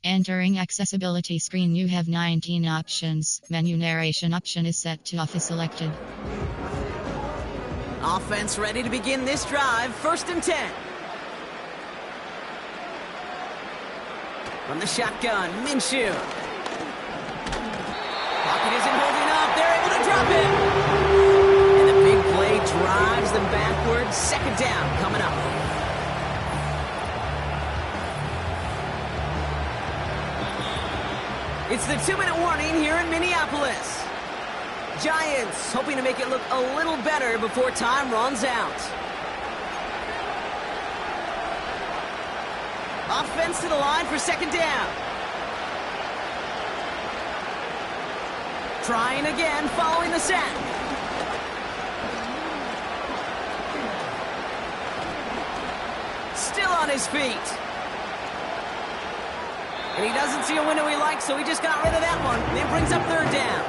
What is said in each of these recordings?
Entering accessibility screen, you have 19 options. Menu narration option is set to off is selected. Offense ready to begin this drive. 1st and 10. From the shotgun, Minshew. Pocket isn't holding up. They're able to drop it. And the big play drives them backwards. 2nd down coming up. It's the 2-minute warning here in Minneapolis. Giants hoping to make it look a little better before time runs out. Offense to the line for 2nd down. Trying again following the sack. Still on his feet. And he doesn't see a window he likes, so he just got rid of that one. Then brings up 3rd down.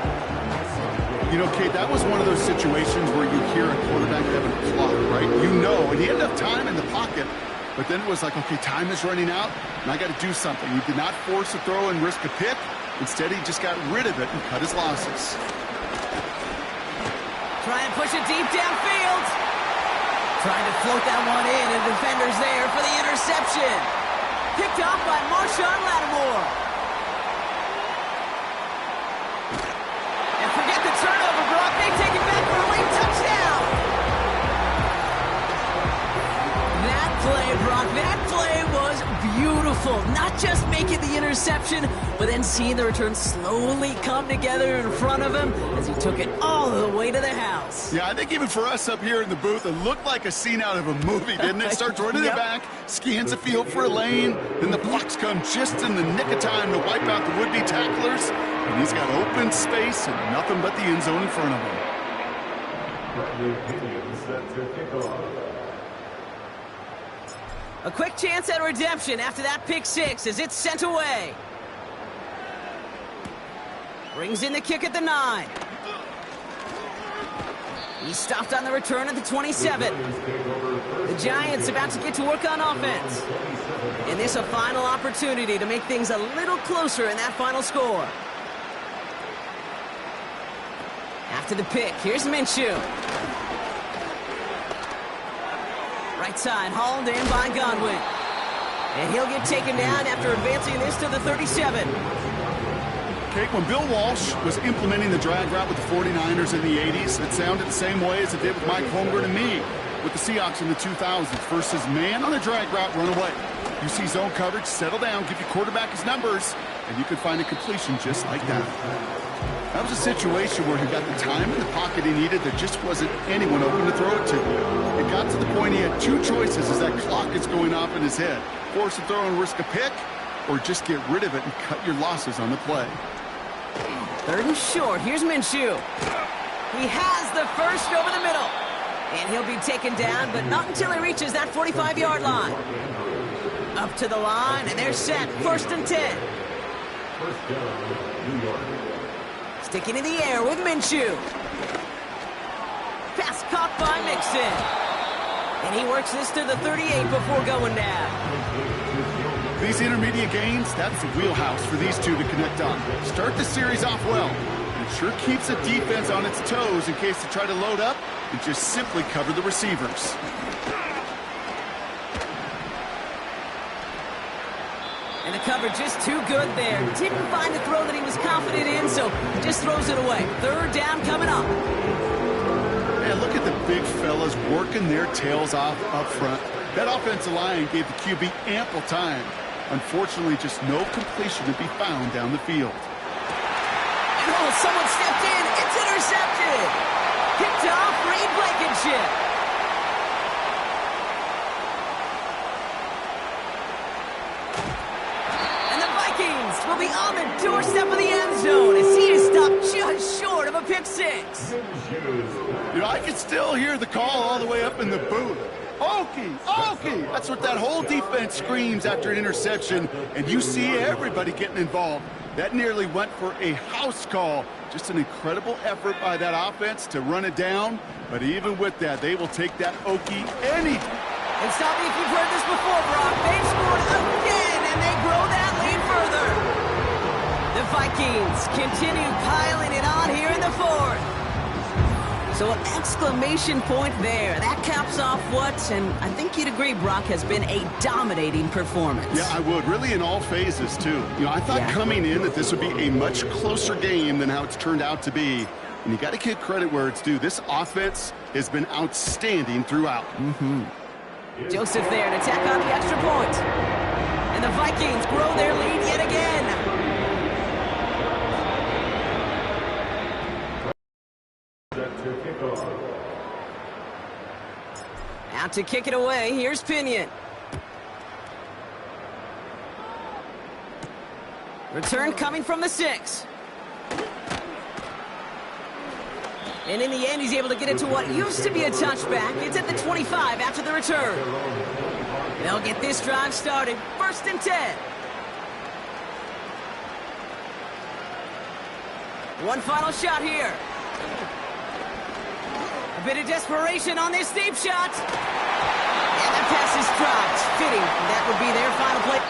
You know, Kate, that was one of those situations where you hear a quarterback having a clock, right? You know, and he had enough time in the pocket, but then it was like, okay, time is running out, and I got to do something. He did not force a throw and risk a pick. Instead, he just got rid of it and cut his losses. Try and push it deep downfield. Trying to float that one in, and the defender's there for the interception. Picked off by Marshawn Lattimore. And forget the turnover, Brock. They take it back for a late touchdown. That play, Brock, that play was beautiful. Not just making the interception, but then seeing the return slowly come together in front of him as he took it all the way to the house. Yeah, I think even for us up here in the booth, it looked like a scene out of a movie, didn't it? Starts running it back, scans the field for a lane, then the blocks come just in the nick of time to wipe out the would-be tacklers, and he's got open space and nothing but the end zone in front of him. A quick chance at redemption after that pick 6 as it's sent away. Brings in the kick at the 9. He's stopped on the return at the 27. The Giants about to get to work on offense. And this a final opportunity to make things a little closer in that final score. After the pick, here's Minshew. Right side, hauled in by Godwin. And he'll get taken down after advancing this to the 37. Kate, when Bill Walsh was implementing the drag route with the 49ers in the 80s, it sounded the same way as it did with Mike Holmgren and me with the Seahawks in the 2000s. Versus man on the drag route, run away. You see zone coverage, settle down, give your quarterback his numbers, and you can find a completion just like that. That was a situation where he got the time in the pocket he needed. There just wasn't anyone open to throw it to. It got to the point he had two choices as that clock is going off in his head. Force a throw and risk a pick, or just get rid of it and cut your losses on the play. 3rd and short. Here's Minshew. He has the first over the middle. And he'll be taken down, but not until he reaches that 45-yard line. Up to the line, and they're set. 1st and 10. Sticking in the air with Minshew. Pass caught by Mixon. And he works this to the 38 before going down. These intermediate gains, that's the wheelhouse for these two to connect on. Start the series off well. It sure keeps the defense on its toes in case they try to load up and just simply cover the receivers. And the coverage just too good there. Didn't find the throw that he was confident in, so just throws it away. 3rd down coming up. Man, look at the big fellas working their tails off up front. That offensive line gave the QB ample time. Unfortunately, just no completion to be found down the field. And oh, someone stepped in. It's intercepted. Picked off Reed Blankenship. And the Vikings will be be on the doorstep of the end zone as he is stopped just short of a pick six. You know, I can still hear the call all the way up in the booth. Okie, Okie! That's what that whole defense screams after an interception, and you see everybody getting involved. That nearly went for a house call. Just an incredible effort by that offense to run it down, but even with that, they will take that Okie any. And stop me if you've heard this before, Brock. They've scored again, and they grow that lead further. The Vikings continue piling it on here in the fourth. So an exclamation point there. That caps off what, and I think you'd agree, Brock, has been a dominating performance. Yeah, I would. Really in all phases, too. You know, I thought coming in that this would be a much closer game than how it's turned out to be. And you got to give credit where it's due. This offense has been outstanding throughout. Joseph there to tack on the extra point. And the Vikings grow their lead yet again. Now to kick it away, here's Pinion. Return coming from the 6. And in the end, he's able to get it to what used to be a touchback. It's at the 25 after the return. They'll get this drive started. 1st and 10. One final shot here. A bit of desperation on this deep shot. And the pass is dropped. Fitting. That would be their final play.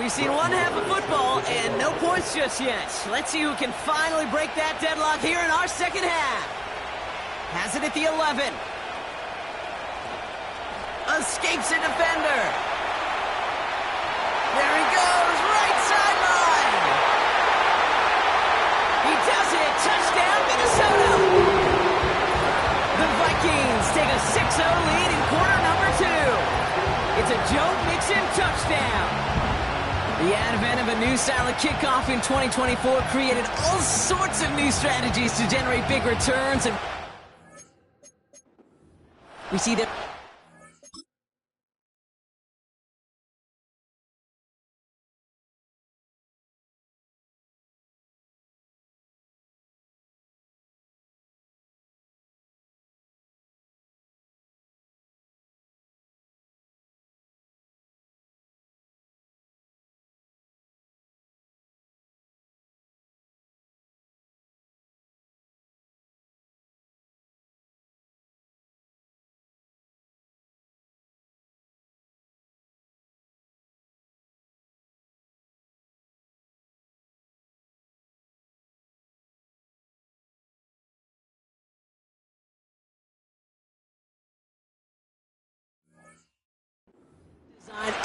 We've seen one half of football and no points just yet. Let's see who can finally break that deadlock here in our second half. Has it at the 11. Escapes a defender. There he goes, right sideline. He does it. Touchdown, Minnesota. The Vikings take a 6-0 lead in quarter number 2. It's a Joe Mixon touchdown. The advent of a new style of kickoff in 2024 created all sorts of new strategies to generate big returns, and we see that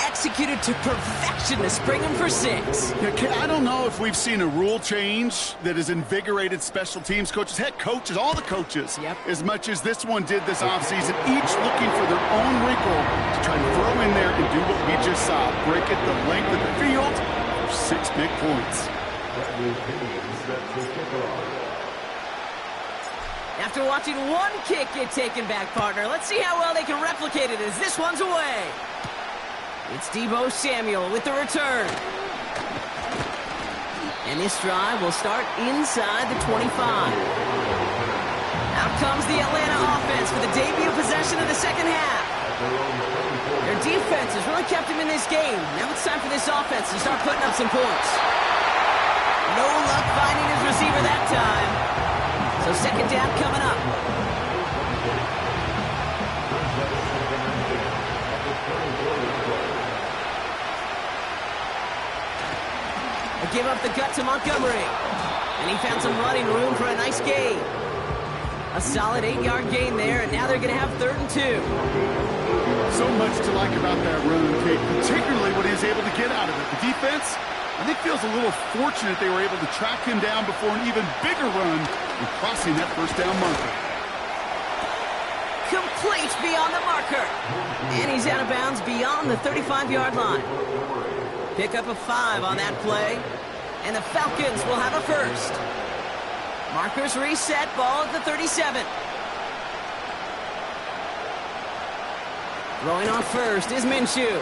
executed to perfection to spring him for 6. Yeah, Kid, I don't know if we've seen a rule change that has invigorated special teams coaches, head coaches, all the coaches, as much as this one did this offseason, each looking for their own wrinkle to try to throw in there and do what we just saw, break it the length of the field for 6 big points. After watching one kick get taken back, partner, let's see how well they can replicate it as this one's away. It's Deebo Samuel with the return. And this drive will start inside the 25. Out comes the Atlanta offense for the debut possession of the second half. Their defense has really kept them in this game. Now it's time for this offense to start putting up some points. No luck finding his receiver that time. So second down coming up. Give up the gut to Montgomery. And he found some running room for a nice gain. A solid 8-yard gain there, and now they're going to have 3rd and 2. So much to like about that run, Kate, particularly what he was able to get out of it. The defense, I think, feels a little fortunate they were able to track him down before an even bigger run and crossing that first down marker. Complete beyond the marker. And he's out of bounds beyond the 35-yard line. Pick up a 5 on that play. And the Falcons will have a first. Markers reset, ball at the 37. Throwing on first is Minshew.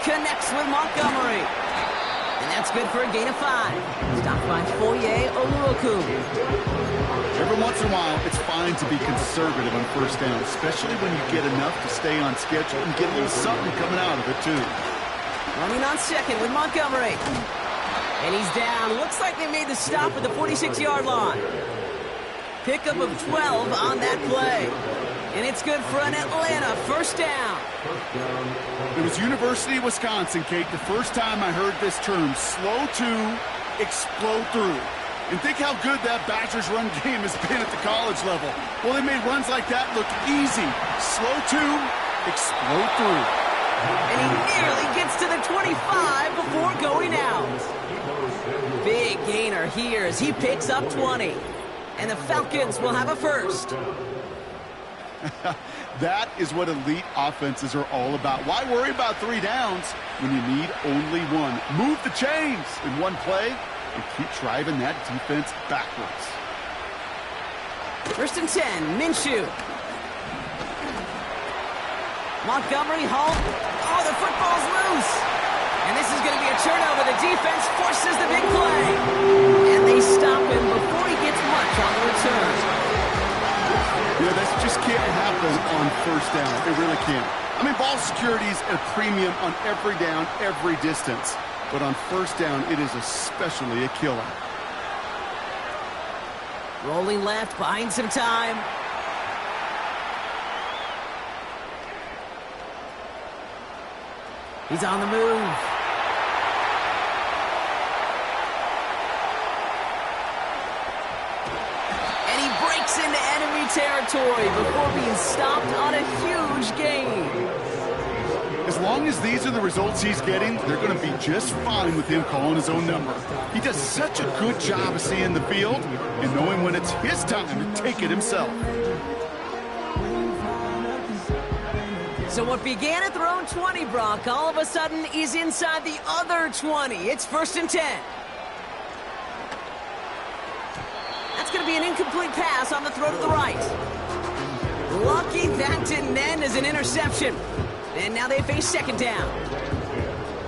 Connects with Montgomery. And that's good for a gain of 5. Stopped by Foye Oluokun. Every once in a while, it's fine to be conservative on first down, especially when you get enough to stay on schedule and get a little something coming out of it, too. Running on second with Montgomery. And he's down. Looks like they made the stop at the 46-yard line. Pickup of 12 on that play. And it's good for an Atlanta first down. It was University of Wisconsin, Kate, the first time I heard this term, slow to explode through. And think how good that Badgers run game has been at the college level. Well, they made runs like that look easy. Slow to explode through. And he nearly gets to the 25 before going out. Big gainer here as he picks up 20. And the Falcons will have a first. That is what elite offenses are all about. Why worry about 3 downs when you need only 1? Move the chains in one play and keep driving that defense backwards. 1st and 10, Minshew. Montgomery, Hall. Oh, the football's loose. And this is going to be a turnover. The defense forces the big play. And they stop him before he gets much on the return. Yeah, this just can't happen on first down. It really can't. I mean, ball security is a premium on every down, every distance. But on first down, it is especially a killer. Rolling left, buying some time. He's on the move. And he breaks into enemy territory before being stopped on a huge gain. As long as these are the results he's getting, they're going to be just fine with him calling his own number. He does such a good job of seeing the field and knowing when it's his time to take it himself. So what began at their own 20, Brock, all of a sudden is inside the other 20. It's 1st and 10. That's going to be an incomplete pass on the throw to the right. Lucky that didn't end as an interception. And now they face 2nd down.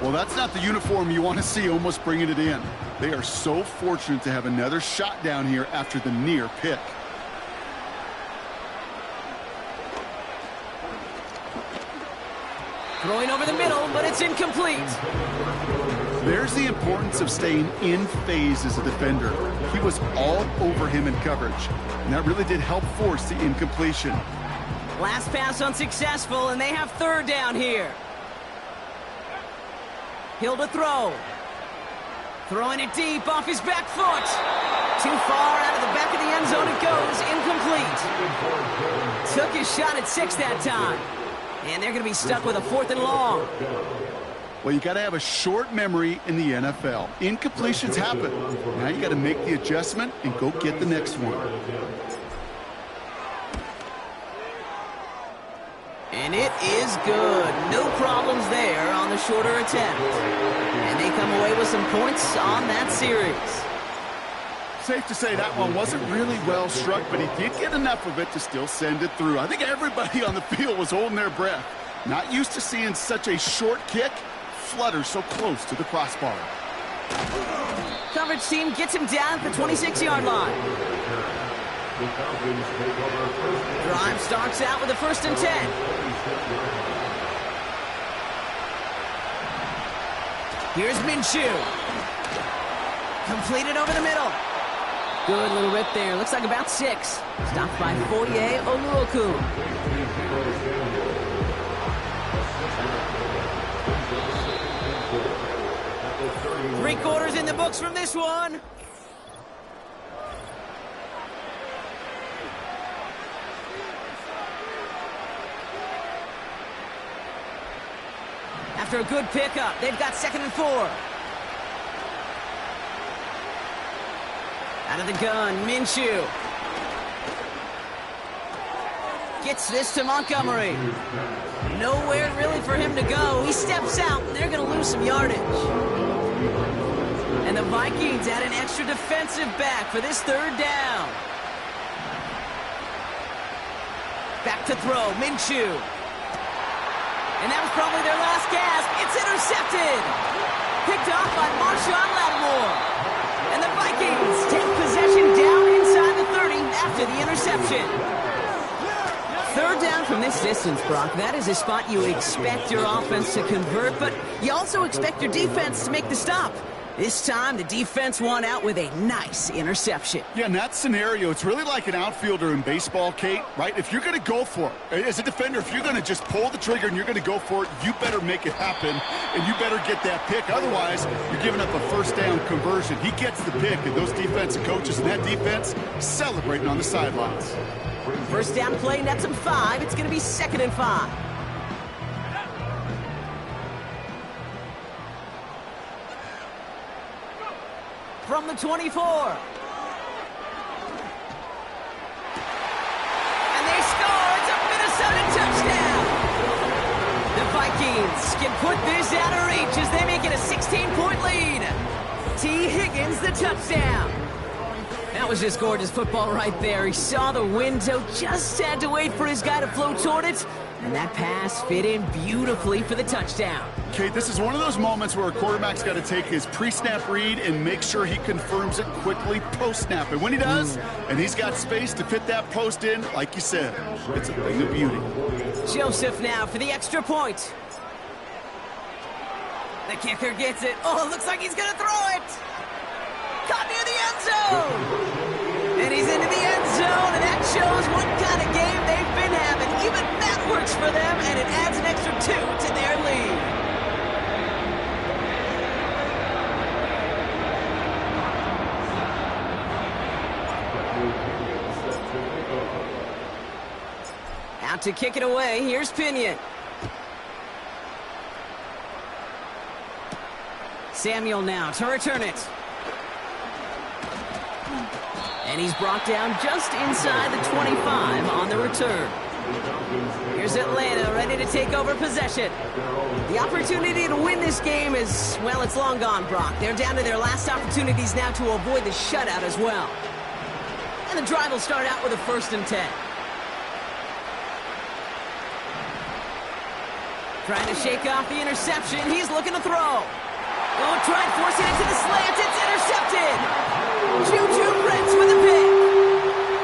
Well, that's not the uniform you want to see almost bringing it in. They are so fortunate to have another shot down here after the near pick. Throwing over the middle, but it's incomplete. There's the importance of staying in phase as a defender. He was all over him in coverage, and that really did help force the incompletion. Last pass unsuccessful, and they have 3rd down here. Hill to throw. Throwing it deep off his back foot. Too far out of the back of the end zone it goes. Incomplete. Took his shot at 6 that time. And they're going to be stuck with a 4th and long. Well, you got to have a short memory in the NFL. Incompletions happen. Now you got to make the adjustment and go get the next one. And it is good. No problems there on the shorter attempt. And they come away with some points on that series. Safe to say that one wasn't really well struck, but he did get enough of it to still send it through. I think everybody on the field was holding their breath. Not used to seeing such a short kick flutter so close to the crossbar. Coverage team gets him down at the 26-yard line. Drive starts out with a 1st and 10. Here's Minshew. Completed over the middle. Good little rip there. Looks like about 6. Stopped by Foye Oluokun. Three-quarters in the books from this one. After a good pickup, they've got 2nd and 4. Out of the gun, Minshew. Gets this to Montgomery. Nowhere really for him to go. He steps out, and they're going to lose some yardage. And the Vikings add an extra defensive back for this 3rd down. Back to throw, Minshew. And that was probably their last gasp. It's intercepted. Picked off by Marshawn Lattimore. And the Vikings take possession down inside the 30 after the interception. 3rd down from this distance, Brock. That is a spot you expect your offense to convert, but you also expect your defense to make the stop. This time, the defense won out with a nice interception. Yeah, in that scenario, it's really like an outfielder in baseball, Kate, right? If you're going to go for it, as a defender, if you're going to just pull the trigger and you're going to go for it, you better make it happen, and you better get that pick. Otherwise, you're giving up a 1st down conversion. He gets the pick, and those defensive coaches and that defense celebrating on the sidelines. 1st down play, nets him 5. It's going to be 2nd and 5. From the 24. And they score. It's a Minnesota touchdown. The Vikings can put this out of reach as they make it a 16-point lead. T. Higgins, the touchdown. That was just gorgeous football right there. He saw the window, just had to wait for his guy to float toward it, and that pass fit in beautifully for the touchdown. Kate, this is one of those moments where a quarterback's got to take his pre-snap read and make sure he confirms it quickly post-snap. And when he does, and he's got space to fit that post in, like you said, it's a thing of beauty. Joseph now for the extra point. The kicker gets it. Oh, it looks like he's going to throw it. Caught near the end zone. And he's into the end zone, and that shows what kind of game they've been having. Even that works for them, and it adds an extra 2 to their lead. Out to kick it away, here's Pinion. Samuel now to return it. And he's brought down just inside the 25 on the return. Here's Atlanta ready to take over possession. The opportunity to win this game is, well, it's long gone, Brock. They're down to their last opportunities now to avoid the shutout as well. And the drive will start out with a 1st and 10. Trying to shake off the interception. He's looking to throw. Oh, trying forcing it to the slants. It's intercepted. Juju Brents with a pick.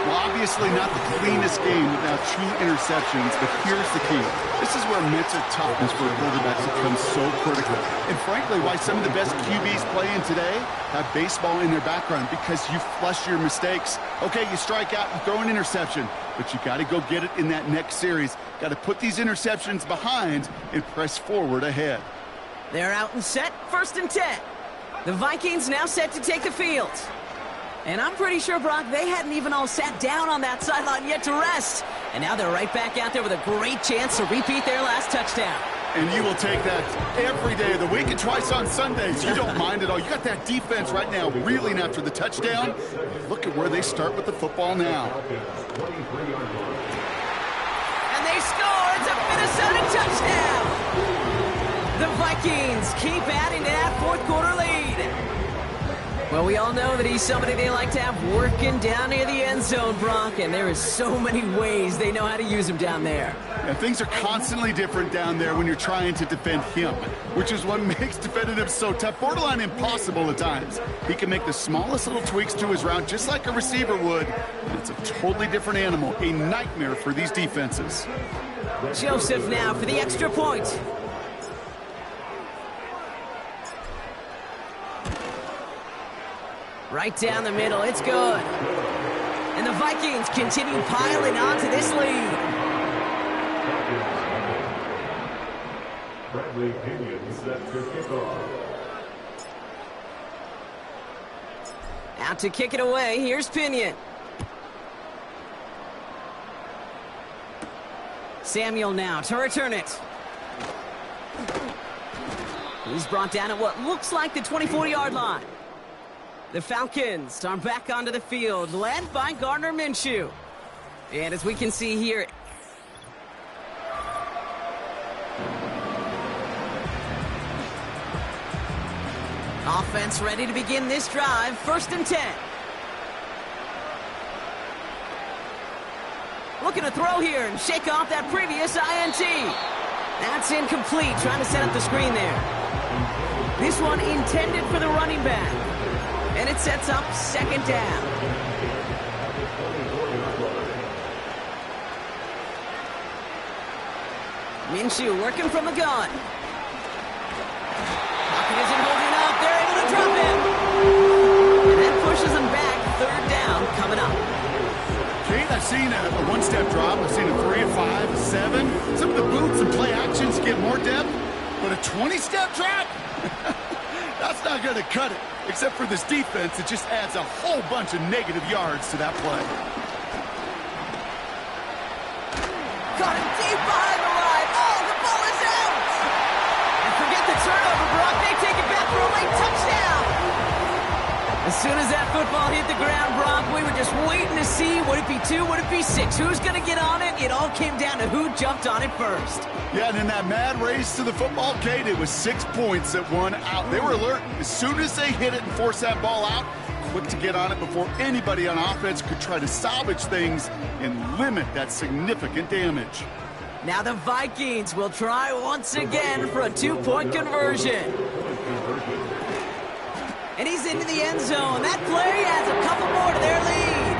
Well, obviously not the cleanest game without 2 interceptions, but here's the key. This is where mental toughness for quarterbacks becomes so critical. And frankly, why some of the best QBs playing today have baseball in their background, because you flush your mistakes. Okay, you strike out and throw an interception, but you got to go get it in that next series. Got to put these interceptions behind and press forward ahead. They're out and set, 1st and 10. The Vikings now set to take the field. And I'm pretty sure, Brock, they hadn't even all sat down on that sideline yet to rest. And now they're right back out there with a great chance to repeat their last touchdown. And you will take that every day of the week and twice on Sundays. You don't mind at all. You got that defense right now reeling after the touchdown. Look at where they start with the football now. And they score. It's a Minnesota touchdown. The Vikings keep adding to that 4th quarter lead. Well, we all know that he's somebody they like to have working down near the end zone, Brock, and there is so many ways they know how to use him down there. And things are constantly different down there when you're trying to defend him, which is what makes defending him so tough, borderline impossible at times. He can make the smallest little tweaks to his route just like a receiver would, and it's a totally different animal, a nightmare for these defenses. Joseph now for the extra point. Right down the middle, it's good. And the Vikings continue piling on to this lead. Bradley Pinion set to kick off. Out to kick it away, here's Pinion. Samuel now to return it. He's brought down at what looks like the 24-yard line. The Falcons are back onto the field, led by Gardner Minshew. And as we can see here, offense ready to begin this drive, 1st and 10. Looking to throw here and shake off that previous INT. That's incomplete, trying to set up the screen there. This one intended for the running back. And it sets up 2nd down. Minshew working from the gun. Pocket isn't holding up. They're able to drop him. And that pushes him back. 3rd down coming up. Kate, I've seen a one-step drop. I've seen a 3, a 5, a 7. Some of the boots and play actions get more depth. But a 20-step drop? That's not going to cut it. Except for this defense, it just adds a whole bunch of negative yards to that play. Got him deep behind the line. Oh, the ball is out. And forget the turnover, Brock. They take it back for a late touchdown. As soon as that football hit the ground, Brock, we were just waiting to see, would it be 2, would it be 6? Who's going to get on it? It all came down to who jumped on it first. Yeah, and in that mad race to the football, Kate, it was 6 points that won out. They were alert. As soon as they hit it and forced that ball out, quick to get on it before anybody on offense could try to salvage things and limit that significant damage. Now the Vikings will try once again for a 2-point conversion. And he's into the end zone. That play adds a couple more to their lead.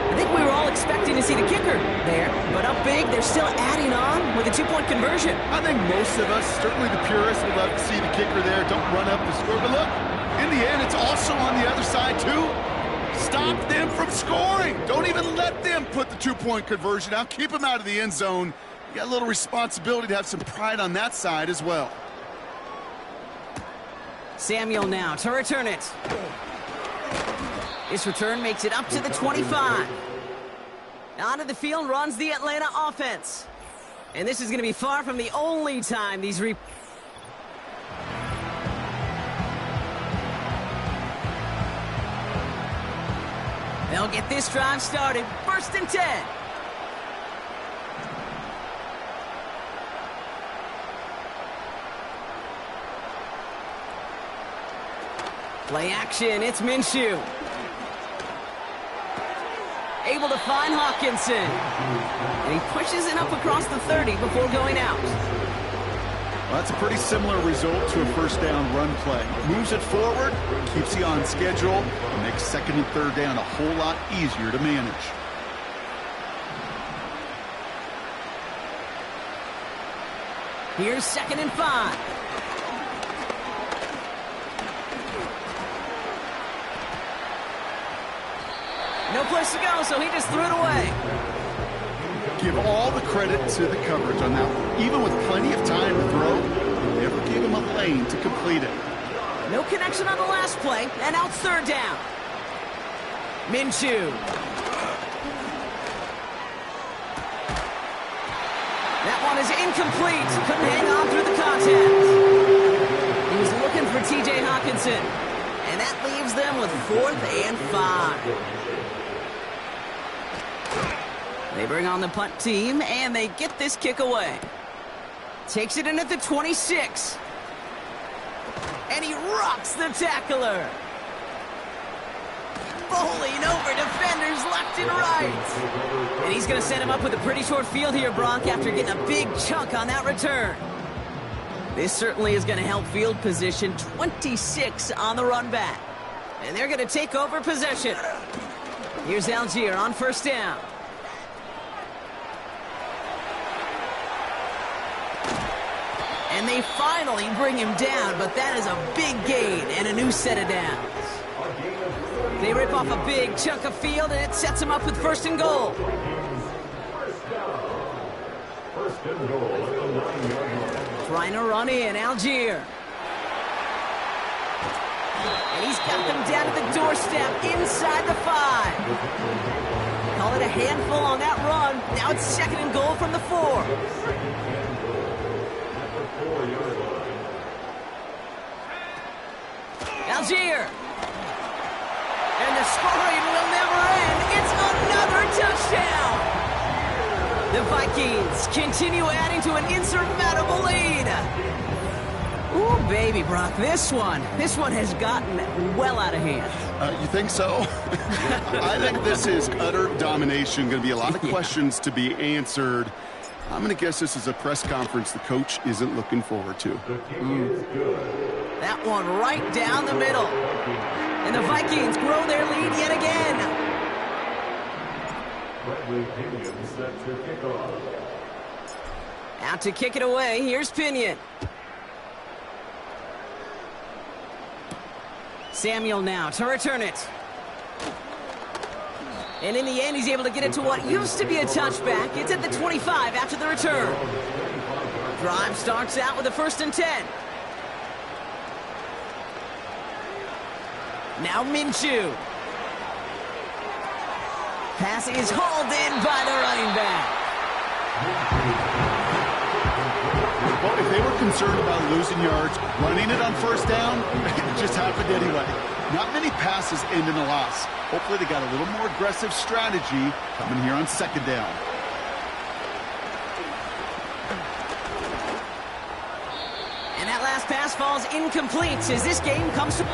I think we were all expecting to see the kicker there, but up big, they're still adding on with a 2-point conversion. I think most of us, certainly the purists, would love to see the kicker there. Don't run up the score. But look, in the end, it's also on the other side, too. Stop them from scoring. Don't even let them put the 2-point conversion out. Keep them out of the end zone. You got a little responsibility to have some pride on that side as well. Samuel now to return it. This return makes it up to the 25. Onto the field runs the Atlanta offense. And this is going to be far from the only time these They'll get this drive started. 1st and 10. Play action, it's Minshew. Able to find Hawkinson. And he pushes it up across the 30 before going out. Well, that's a pretty similar result to a first down run play. Moves it forward, keeps you on schedule, and makes 2nd and 3rd down a whole lot easier to manage. Here's 2nd and 5. No place to go, so he just threw it away. Give all the credit to the coverage on that one. Even with plenty of time to throw, they never gave him a lane to complete it. No connection on the last play, and now it's 3rd down. Minshew. That one is incomplete. Couldn't hang on through the contact. He was looking for T.J. Hawkinson. And that leaves them with 4th and 5. They bring on the punt team, and they get this kick away. Takes it in at the 26. And he rocks the tackler. Bowling over defenders left and right. And he's going to set him up with a pretty short field here, Brock, after getting a big chunk on that return. This certainly is going to help field position. 26 on the run back. And they're going to take over possession. Here's Algier on 1st down. And they finally bring him down, but that is a big gain and a new set of downs. They rip off a big chunk of field, and it sets him up with 1st and goal. First and goal at the 9-yard line. Trying to run in, Algier. And he's got them down at the doorstep inside the 5. Call it a handful on that run. Now it's 2nd and goal from the 4. Algier. And the scoring will never end. It's another touchdown. The Vikings continue adding to an insurmountable lead. Ooh, baby, Brock, this one has gotten well out of hand. You think so? I think this is utter domination. Going to be a lot of questions to be answered. I'm going to guess this is a press conference the coach isn't looking forward to. That one right down the middle. And the Vikings grow their lead yet again. Out to kick it away. Here's Pinion. Samuel now to return it. And in the end, he's able to get it to what used to be a touchback. It's at the 25 after the return. Drive starts out with a 1st and 10. Now Minshew. Pass is hauled in by the running back. Well, if they were concerned about losing yards, running it on 1st down, it just happened anyway. Not many passes end in a loss. Hopefully they got a little more aggressive strategy coming here on 2nd down. And that last pass falls incomplete as this game comes to...